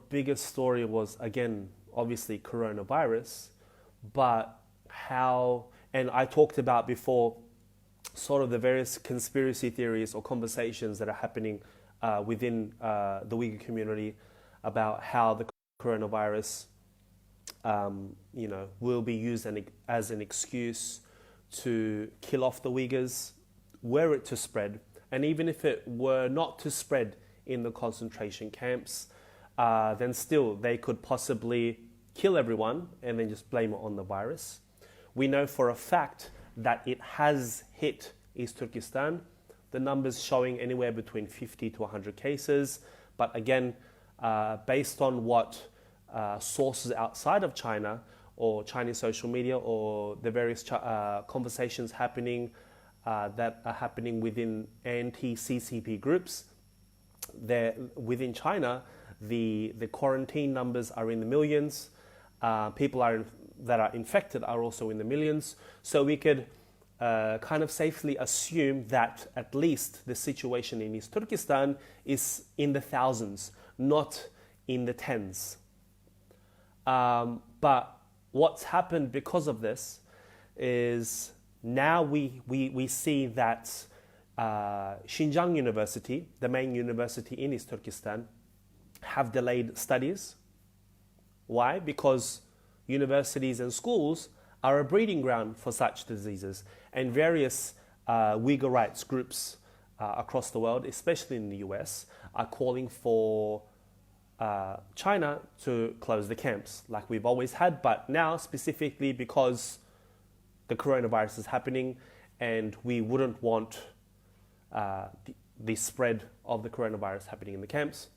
biggest story was, again, obviously coronavirus, but how, and I talked about before, sort of the various conspiracy theories or conversations that are happening within the Uyghur community about how the coronavirus, will be used as an excuse to kill off the Uyghurs, were it to spread, and even if it were not to spread in the concentration camps, then still they could possibly kill everyone and then just blame it on the virus. We know for a fact that it has hit East Turkestan, the numbers showing anywhere between 50 to 100 cases. But again, based on what sources outside of China or Chinese social media or the various conversations happening that are happening within anti-CCP groups, within China, the quarantine numbers are in the millions. People that are infected are also in the millions. So we could kind of safely assume that at least the situation in East Turkestan is in the thousands, not in the tens. But what's happened because of this is now we see that Xinjiang University, the main university in East Turkestan, have delayed studies. Why? Because universities and schools are a breeding ground for such diseases, and various Uyghur rights groups across the world, especially in the US, are calling for China to close the camps like we've always had, but now specifically because the coronavirus is happening and we wouldn't want the spread of the coronavirus happening in the camps.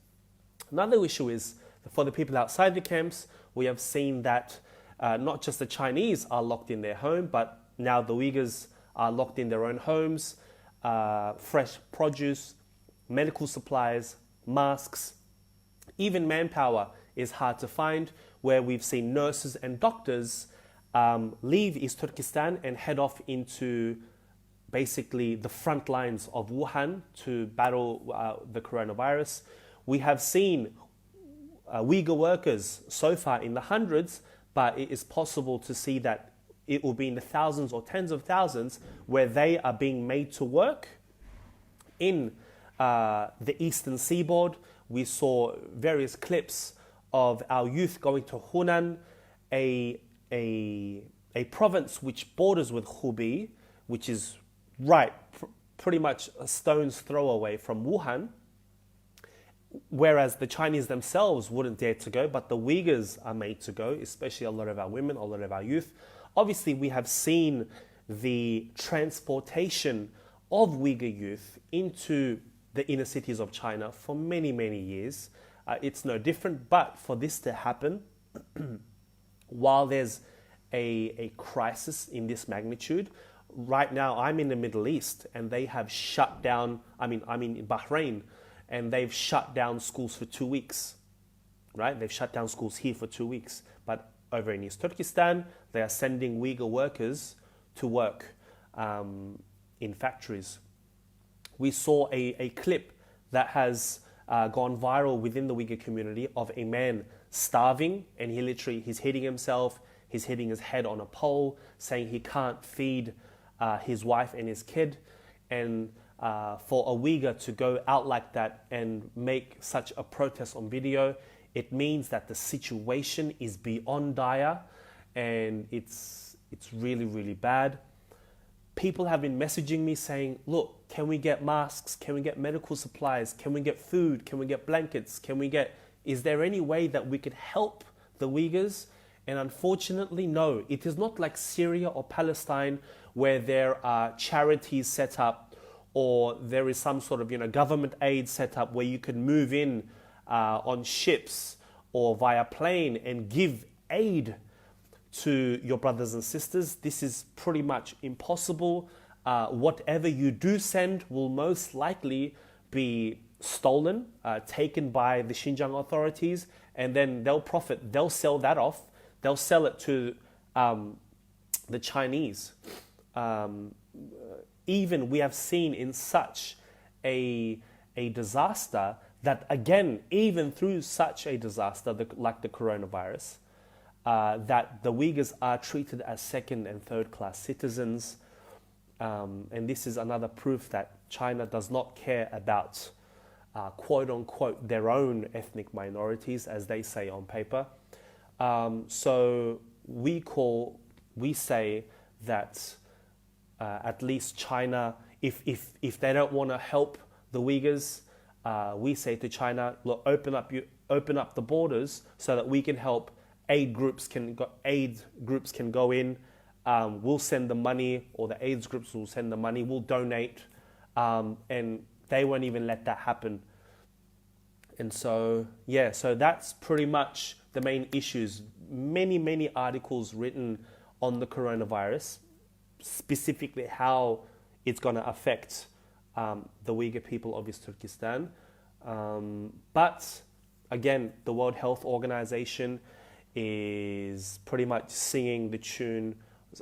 Another issue is for the people outside the camps. We have seen that not just the Chinese are locked in their home, but now the Uyghurs are locked in their own homes. Fresh produce, medical supplies, masks, even manpower is hard to find, where we've seen nurses and doctors leave East Turkestan and head off into basically the front lines of Wuhan to battle the coronavirus. We have seen Uyghur workers so far in the hundreds, but it is possible to see that it will be in the thousands or tens of thousands where they are being made to work in the eastern seaboard. We saw various clips of our youth going to Hunan, a province which borders with Hubei, which is pretty much a stone's throw away from Wuhan, whereas the Chinese themselves wouldn't dare to go, but the Uyghurs are made to go, especially a lot of our women, a lot of our youth. Obviously, we have seen the transportation of Uyghur youth into the inner cities of China for many, many years. It's no different, but for this to happen, while there's a crisis in this magnitude, right now I'm in the Middle East and they have shut down, I'm in Bahrain, and they've shut down schools for 2 weeks, right? They've shut down schools here for 2 weeks. But over in East Turkestan, they are sending Uyghur workers to work in factories. We saw a clip that has gone viral within the Uyghur community of a man starving, and he's hitting himself, he's hitting his head on a pole, saying he can't feed his wife and his kid. And for a Uyghur to go out like that and make such a protest on video, it means that the situation is beyond dire and it's really, really bad. People have been messaging me saying, look, can we get masks? Can we get medical supplies? Can we get food? Can we get blankets? Is there any way that we could help the Uyghurs? And unfortunately, no. It is not like Syria or Palestine where there are charities set up or there is some sort of government aid set up where you can move in on ships or via plane and give aid to your brothers and sisters. This is pretty much impossible. Whatever you do send will most likely be stolen, taken by the Xinjiang authorities, and then they'll profit. They'll sell that off. They'll sell it to the Chinese. Even we have seen in such a disaster that again, even through such a disaster like the coronavirus, that the Uyghurs are treated as second and third class citizens. And this is another proof that China does not care about quote unquote their own ethnic minorities, as they say on paper. So we say that at least China, if they don't want to help the Uyghurs, we say to China, look, open up the borders so that we can help. Aid groups can go in. We'll send the money, or the AIDS groups will send the money. We'll donate, and they won't even let that happen. And so so that's pretty much the main issues. Many articles written on the coronavirus, specifically how it's going to affect the Uyghur people of East Turkestan. But again, the World Health Organization is pretty much singing the tune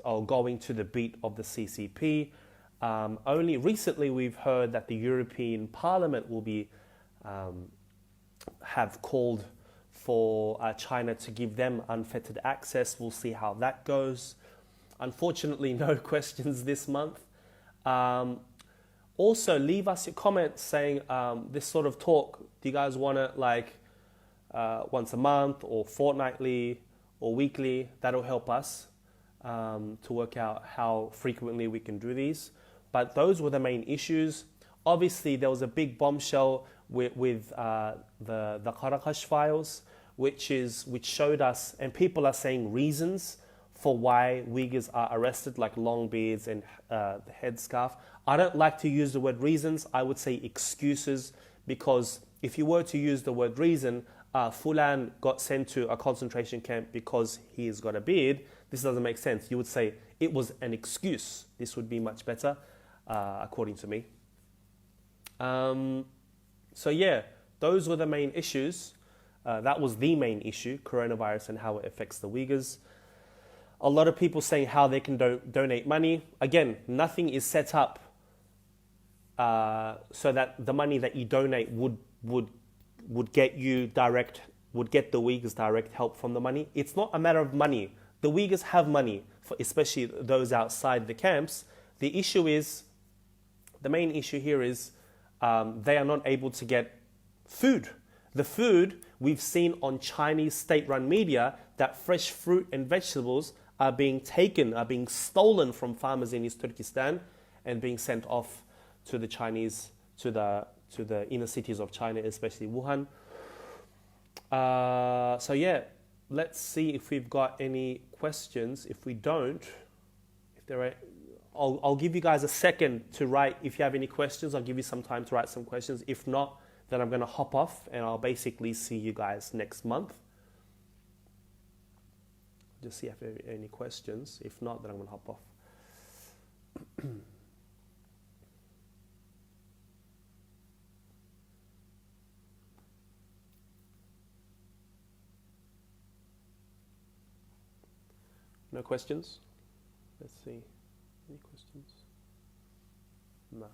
or going to the beat of the CCP. Only recently we've heard that the European Parliament will be have called for China to give them unfettered access. We'll see how that goes. Unfortunately, no questions this month. Also, leave us your comments saying this sort of talk, do you guys want it like once a month or fortnightly or weekly? That'll help us to work out how frequently we can do these. But those were the main issues. Obviously, there was a big bombshell with the Karakash files, which showed us, and people are saying reasons for why Uyghurs are arrested, like long beards and the headscarf. I don't like to use the word reasons. I would say excuses, because if you were to use the word reason, Fulan got sent to a concentration camp because he's got a beard. This doesn't make sense. You would say it was an excuse. This would be much better, according to me. So yeah, those were the main issues. That was the main issue, coronavirus and how it affects the Uyghurs. A lot of people saying how they can donate money. Again, nothing is set up so that the money that you donate would get the Uyghurs direct help from the money. It's not a matter of money. The Uyghurs have money, especially those outside the camps. The main issue here is they are not able to get food. The food, we've seen on Chinese state-run media that fresh fruit and vegetables are being stolen from farmers in East Turkestan and being sent off to the Chinese, to the inner cities of China, especially Wuhan. So yeah, let's see if we've got any questions. If we don't, I'll give you guys a second to write. If you have any questions, I'll give you some time to write some questions. If not, then I'm going to hop off and I'll basically see you guys next month. Just see if you have any questions. If not, then I'm going to hop off. No questions? Let's see. Any questions? No.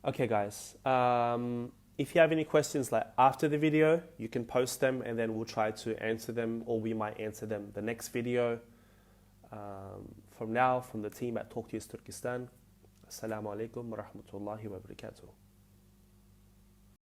Okay, guys. If you have any questions like after the video, you can post them and then we'll try to answer them, or we might answer them the next video. From the team at Talk to East Turkestan, Assalamu alaikum wa rahmatullahi wa barakatuh.